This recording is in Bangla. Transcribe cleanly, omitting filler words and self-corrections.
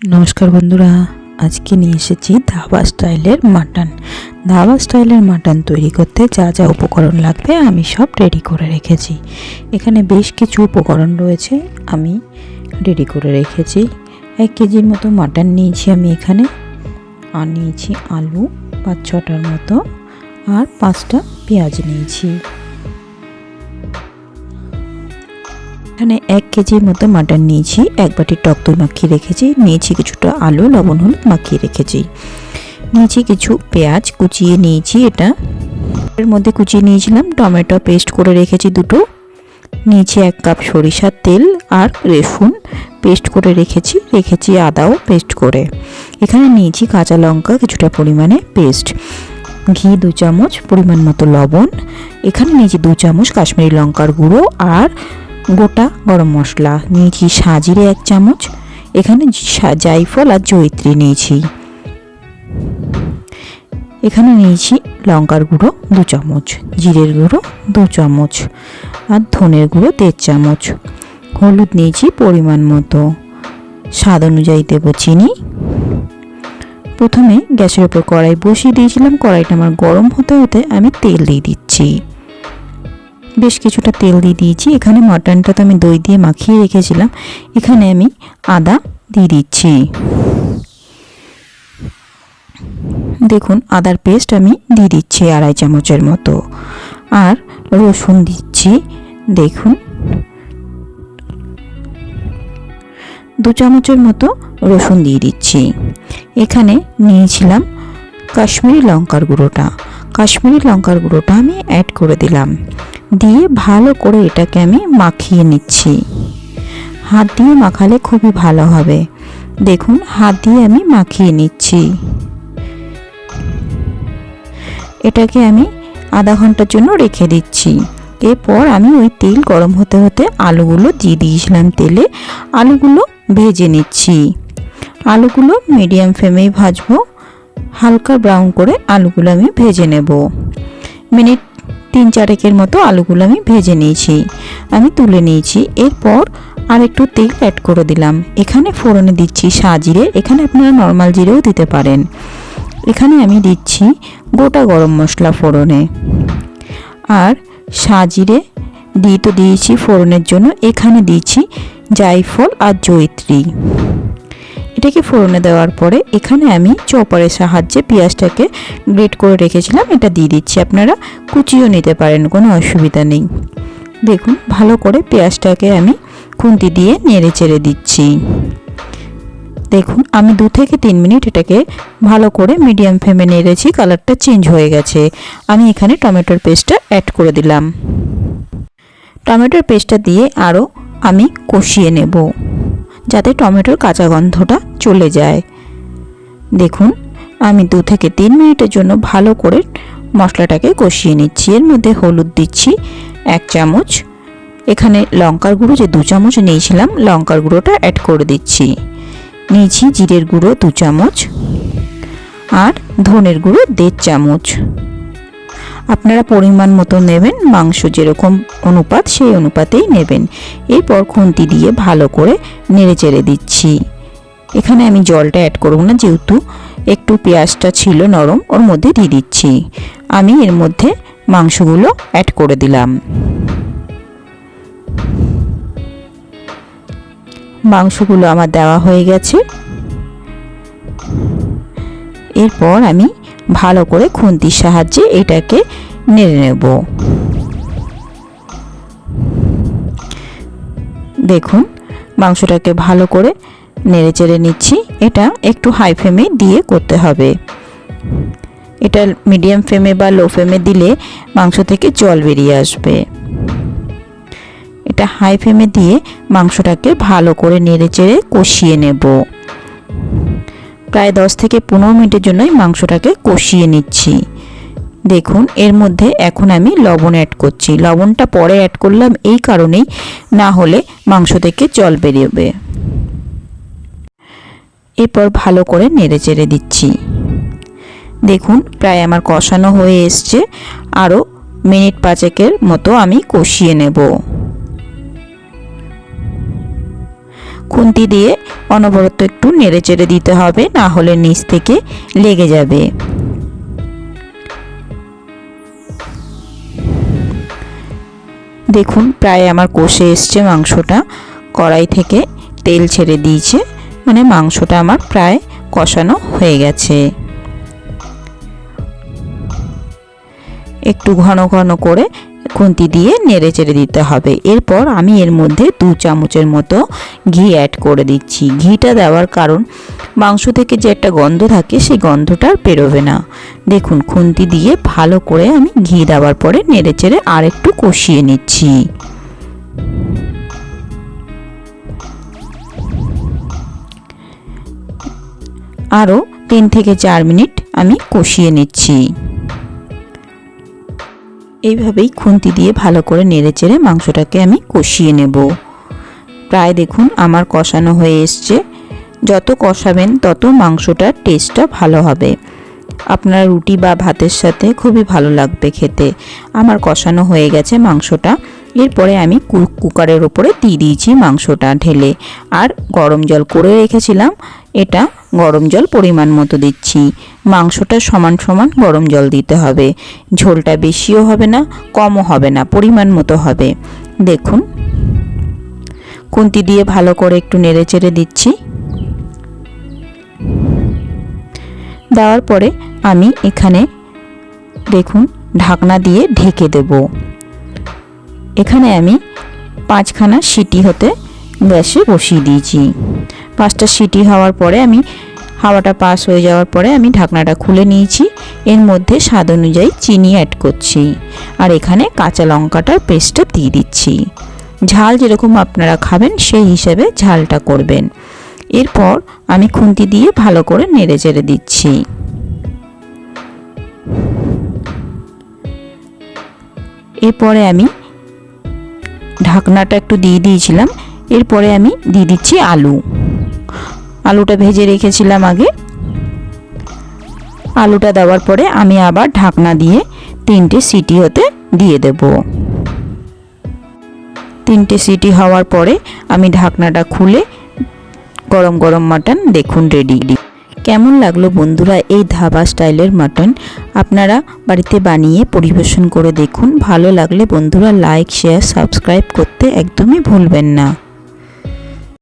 নমস্কার বন্ধুরা, আজকে নিয়ে এসেছি ধাবা স্টাইলের মাটন। ধাবা স্টাইলের মাটন তৈরি করতে যা যা উপকরণ লাগবে আমি সব রেডি করে রেখেছি। এখানে বেশ কিছু উপকরণ রয়েছে, আমি রেডি করে রেখেছি। 1 কেজির মতো মাটন নিয়েছি আমি এখানে, আর নিয়েছি আলু 5-6টার মতো, আর 5টা পেঁয়াজ নিয়েছি। এখানে 1 কেজির মতো মাটন নিয়েছি, 1 বাটি টক দই মাখিয়ে রেখেছি, নিয়েছি কিছুটা আলু লবণ হলুদ মাখিয়ে রেখেছি, নিয়েছি কিছু পেঁয়াজ কুচিয়ে নিয়েছি, এটা এর মধ্যে কুচিয়ে নিয়েছিলাম, টমেটো পেস্ট করে রেখেছি দুটো, নিয়েছি 1 কাপ সরিষার তেল আর রসুন পেস্ট করে রেখেছি আদাও পেস্ট করে। এখানে নিয়েছি কাঁচা লঙ্কা কিছুটা পরিমাণে পেস্ট, ঘি 2 চামচ, পরিমাণ মতো লবণ, এখানে নিয়েছি 2 চামচ কাশ্মীরি লঙ্কার গুঁড়ো, আর গোটা গরম মশলা নিয়েছি সাজিরে 1 চামচ, এখানে জায়ফল আর জয়িত্রী নিয়েছি, এখানে নিয়েছি লঙ্কার গুঁড়ো 2 চামচ, জিরের গুঁড়ো 2 চামচ, আর ধনের গুঁড়ো 1.5 চামচ, হলুদ নিয়েছি পরিমাণ মতো, স্বাদ অনুযায়ী দেব চিনি। প্রথমে গ্যাসের উপর কড়াই বসিয়ে দিয়েছিলাম, কড়াইটা আমার গরম হতে হতে আমি তেল দিয়ে দিচ্ছি, বেশ কিছুটা তেল দিয়ে দিয়েছি। এখানে মাটনটা তো আমি দই দিয়ে মাখিয়ে রেখেছিলাম, এখানে আমি আদা দিয়ে দিচ্ছি, দেখুন আদার পেস্ট আমি দিয়ে দিচ্ছি 2.5 চামচের মতো, আর রসুন দিচ্ছি, দেখুন 2 চামচের মতো রসুন দিয়ে দিচ্ছি। এখানে নিয়েছিলাম কাশ্মীরি লঙ্কার গুঁড়োটা আমি অ্যাড করে দিলাম, দিয়ে ভালো করে এটাকে আমি মাখিয়ে নিচ্ছি। হাত দিয়ে মাখালে খুবই ভালো হবে, দেখুন হাত দিয়ে আমি মাখিয়ে নিচ্ছি। এটাকে আমি আধা ঘন্টার জন্য রেখে দিচ্ছি। এরপর আমি ওই তেল গরম হতে হতে আলুগুলো দিয়ে দিয়েছিলাম তেলে, আলুগুলো ভেজে নিচ্ছি। আলুগুলো মিডিয়াম ফ্লেমেই ভাজবো, হালকা ব্রাউন করে আলুগুলো আমি ভেজে নেব। মিনিট 3-4 মতো আলুগুলো আমি ভেজে নিয়েছি, আমি তুলে নিয়েছি। এরপর আর একটু তেল অ্যাড করে দিলাম, এখানে ফোড়নে দিচ্ছি সাজিরে, এখানে আপনারা নর্মাল জিরেও দিতে পারেন। এখানে আমি দিচ্ছি গোটা গরম মশলা ফোড়নে, আর সাজিরে দিয়ে তো দিয়েছি ফোড়নের জন্য, এখানে দিয়েছি জায়ফল আর জয়িত্রী। এটাকে ফোড়নে দেওয়ার পরে এখানে আমি চপারের সাহায্যে পেঁয়াজটাকে গ্রেট করে রেখেছিলাম, এটা দিয়ে দিচ্ছি, আপনারা কুচিও নিতে পারেন, কোনো অসুবিধা নেই। দেখুন ভালো করে পেঁয়াজটাকে আমি খুন্তি দিয়ে নেড়ে চেড়ে দিচ্ছি। দেখুন আমি 2 থেকে 3 মিনিট এটাকে ভালো করে মিডিয়াম ফ্লেমে নেড়েছি, কালারটা চেঞ্জ হয়ে গেছে। আমি এখানে টমেটোর পেস্টটা অ্যাড করে দিলাম, টমেটোর পেস্টটা দিয়ে আরও আমি কষিয়ে নেব, যাতে টমেটোর কাঁচা গন্ধটা চলে যায়। দেখুন আমি 2 থেকে 3 মিনিটের জন্য ভালো করে মশলাটাকে কষিয়ে নিচ্ছি। এর মধ্যে হলুদ দিচ্ছি 1 চামচ, এখানে লঙ্কার গুঁড়ো যে 2 চামচ নিয়েছিলাম লঙ্কার গুঁড়োটা অ্যাড করে দিচ্ছি, নিয়েছি জিরের গুঁড়ো 2 চামচ, আর ধনের গুঁড়ো 1.5 চামচ। আপনারা পরিমাণ মতো নেবেন, মাংস যেরকম অনুপাত সেই অনুপাতেই নেবেন। এরপর খুন্তি দিয়ে ভালো করে নেড়ে চেড়ে দিচ্ছি। এখানে আমি জলটা অ্যাড করব না, যেহেতু একটু পেঁয়াজটা ছিল নরম, ওর মধ্যে দিয়ে দিচ্ছি। আমি এর মধ্যে মাংসগুলো অ্যাড করে দিলাম, মাংসগুলো আমার দেওয়া হয়ে গেছে। এরপর আমি ভালো করে খুন্তির সাহায্যে এটাকে নেড়ে নেব। দেখুন মাংসটাকে ভালো করে নেড়ে চেড়ে নিচ্ছি, এটা একটু হাই ফ্লেমে দিয়ে করতে হবে, এটা মিডিয়াম ফ্লেমে বা লো ফ্লেমে দিলে মাংস থেকে জল বেরিয়ে আসবে। এটা হাই ফ্লেমে দিয়ে মাংসটাকে ভালো করে নেড়ে চেড়ে কষিয়ে নেব, প্রায় 10 থেকে 15 মিনিটের জন্যই মাংসটাকে কষিয়ে নিচ্ছি। দেখুন এর মধ্যে এখন আমি লবণ অ্যাড করছি, লবণটা পরে অ্যাড করলাম এই কারণেই, না হলে মাংস থেকে জল বেরোবে। এরপর ভালো করে নেড়ে চেড়ে দিচ্ছি। দেখুন প্রায় আমার কষানো হয়ে এসছে, আরও মিনিট 5 মতো আমি কষিয়ে নেব। খুন্তি দিয়ে অনবরত একটু নেড়েচেড়ে দিতে হবে, না হলে নিচ থেকে লেগে যাবে। দেখুন প্রায় আমার কষে এসছে মাংসটা, কড়াই থেকে তেল ছেড়ে দিয়েছে, মানে মাংসটা আমার প্রায় কষানো হয়ে গেছে। একটু ঘন ঘন করে খুন্তি দিয়ে নেড়ে চেড়ে দিতে হবে। এরপর আমি এর মধ্যে 2 চামচের মতো ঘি অ্যাড করে দিচ্ছি। ঘিটা দেওয়ার কারণ মাংস থেকে যে একটা গন্ধ থাকে সেই গন্ধটা আর বেরোবে না। দেখুন খুন্তি দিয়ে ভালো করে আমি ঘি দেওয়ার পরে নেড়ে চেড়ে আর একটু কষিয়ে নিচ্ছি। আরও 3 থেকে 4 মিনিট আমি কষিয়ে নিচ্ছি। এইভাবেই খুন্তি দিয়ে ভালো করে নেড়েচেড়ে মাংসটাকে আমি কষিয়ে নেব। প্রায় দেখুন আমার কষানো হয়ে এসছে। যত কষাবেন তত মাংসটার টেস্টটা ভালো হবে, আপনার রুটি বা ভাতের সাথে খুবই ভালো লাগবে খেতে। আমার কষানো হয়ে গেছে মাংসটা। এরপরে আমি কুকারের ওপরে দিয়ে দিয়েছি মাংসটা ঢেলে, আর গরম জল করে রেখেছিলাম, এটা গরম জল পরিমাণ মতো দিচ্ছি। মাংসটা সমান সমান গরম জল দিতে হবে, ঝোলটা বেশিও হবে না কমও হবে না, পরিমাণ মতো হবে। দেখুন খুন্তি দিয়ে ভালো করে একটু নেড়েচেড়ে দিচ্ছি। দেওয়ার পরে আমি এখানে দেখুন ঢাকনা দিয়ে ঢেকে দেব। এখানে আমি 5খানা সিটি হতে গ্যাসে বসিয়ে দিয়েছি। 5টা সিটি হওয়ার পরে আমি হাওয়াটা পাস হয়ে যাওয়ার পরে আমি ঢাকনাটা খুলে নিয়েছি। এর মধ্যে স্বাদ অনুযায়ী চিনি অ্যাড করছি, আর এখানে কাঁচা লঙ্কাটার পেস্টটা দিয়ে দিচ্ছি। ঝাল যেরকম আপনারা খাবেন সেই হিসেবে ঝালটা করবেন। এরপর আমি খুন্তি দিয়ে ভালো করে নেড়েচেড়ে দিচ্ছি। এরপরে আমি ঢাকনাটা একটু দিয়ে দিয়েছিলাম। এরপরে আমি দিয়ে দিচ্ছি আলুটা ভেজে রেখেছিলাম আগে। আলুটা দেওয়ার পরে আমি আবার ঢাকনা দিয়ে 3টে সিটি হতে দিয়ে দেব। 3টে সিটি হওয়ার পরে আমি ঢাকনাটা খুলে গরম গরম মাটন দেখুন রেডি। কেমন লাগলো বন্ধুরা এই ধাবা স্টাইলের মাটন? আপনারা বাড়িতে বানিয়ে পরিবেশন করে দেখুন। ভালো লাগলে বন্ধুরা লাইক শেয়ার সাবস্ক্রাইব করতে একদমই ভুলবেন না।